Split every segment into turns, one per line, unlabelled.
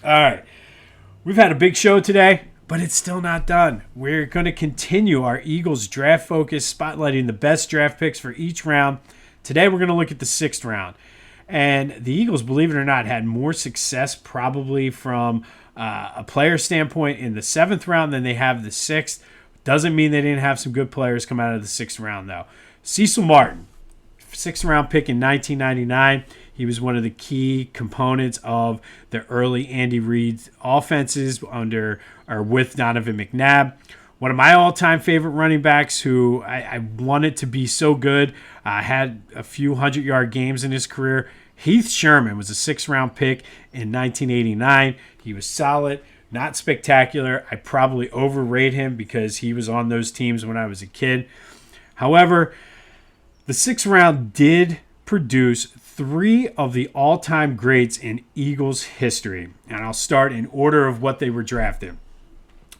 All right. We've had a big show today, but it's still not done. We're going to continue our Eagles draft focus, spotlighting the best draft picks for each round. Today, we're going to look at the 6th round. And the Eagles, believe it or not, had more success probably from a player standpoint in the 7th round than they have the 6th. Doesn't mean they didn't have some good players come out of the 6th round, though. Cecil Martin, 6th round pick in 1999. He was one of the key components of the early Andy Reid offenses under or with Donovan McNabb. One of my all-time favorite running backs who I wanted to be so good, had a few 100-yard games in his career. Heath Sherman was a 6th-round pick in 1989. He was solid, not spectacular. I probably overrate him because he was on those teams when I was a kid. However, the 6th round did produce 3 of the all-time greats in Eagles history. And I'll start in order of what they were drafted.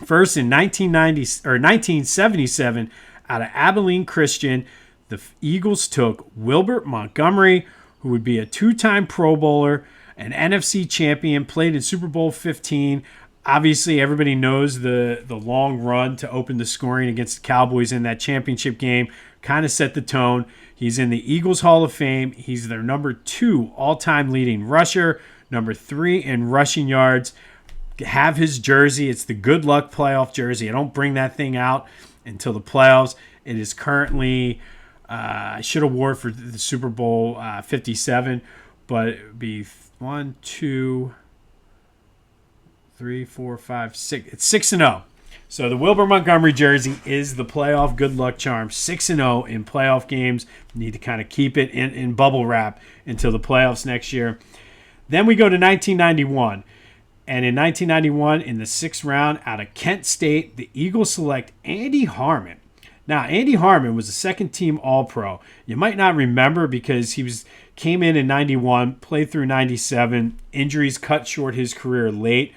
First, in 1977, out of Abilene Christian, the Eagles took Wilbert Montgomery, who would be a 2-time Pro Bowler, an NFC champion, played in Super Bowl 15. Obviously, everybody knows the long run to open the scoring against the Cowboys in that championship game kind of set the tone. He's in the Eagles Hall of Fame. He's their number 2 all-time leading rusher, number 3 in rushing yards. Have his jersey. It's the good luck playoff jersey. I don't bring that thing out until the playoffs. It is currently, I should have wore it for the Super Bowl 57, but it would be 1, 2, 3, 4, 5, 6. It's 6-0. So the Wilbur Montgomery jersey is the playoff good luck charm. 6-0 in playoff games. Need to kind of keep it in bubble wrap until the playoffs next year. Then we go to 1991. And in 1991, in the 6th round, out of Kent State, the Eagles select Andy Harmon. Now, Andy Harmon was a second-team All-Pro. You might not remember because he came in 91, played through 97. Injuries cut short his career late.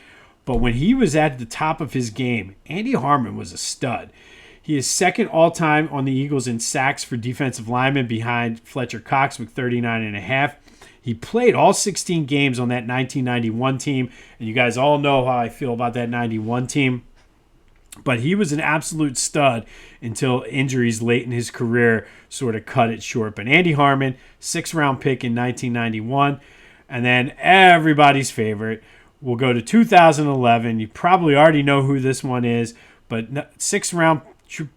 But when he was at the top of his game, Andy Harmon was a stud. He is second all-time on the Eagles in sacks for defensive linemen behind Fletcher Cox with 39.5. He played all 16 games on that 1991 team, and you guys all know how I feel about that 91 team. But he was an absolute stud until injuries late in his career sort of cut it short. But Andy Harmon, 6th-round pick in 1991. And then everybody's favorite, we'll go to 2011. You probably already know who this one is, but 6th-round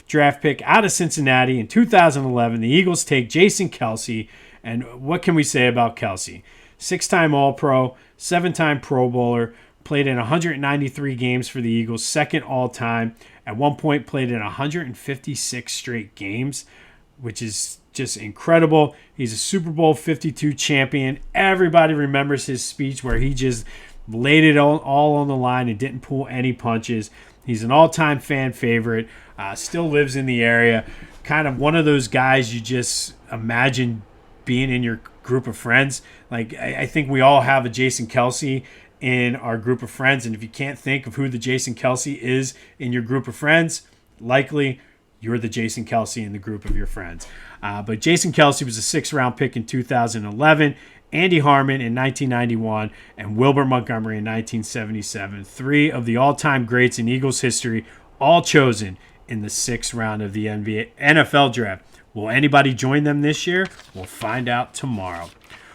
draft pick out of Cincinnati in 2011. The Eagles take Jason Kelce. And what can we say about Kelce? 6-time All-Pro, 7-time Pro Bowler, played in 193 games for the Eagles, second all-time. At one point, played in 156 straight games, which is just incredible. He's a Super Bowl 52 champion. Everybody remembers his speech where he just laid it all on the line and didn't pull any punches. He's an all-time fan favorite, still lives in the area. Kind of one of those guys you just imagine being in your group of friends. Like, I think we all have a Jason Kelce in our group of friends, and if you can't think of who the Jason Kelce is in your group of friends, likely you're the Jason Kelce in the group of your friends. But Jason Kelce was a 6th-round pick in 2011, Andy Harmon in 1991, and Wilbur Montgomery in 1977. 3 of the all-time greats in Eagles history, all chosen in the 6th round of the NFL draft. Will anybody join them this year? We'll find out tomorrow.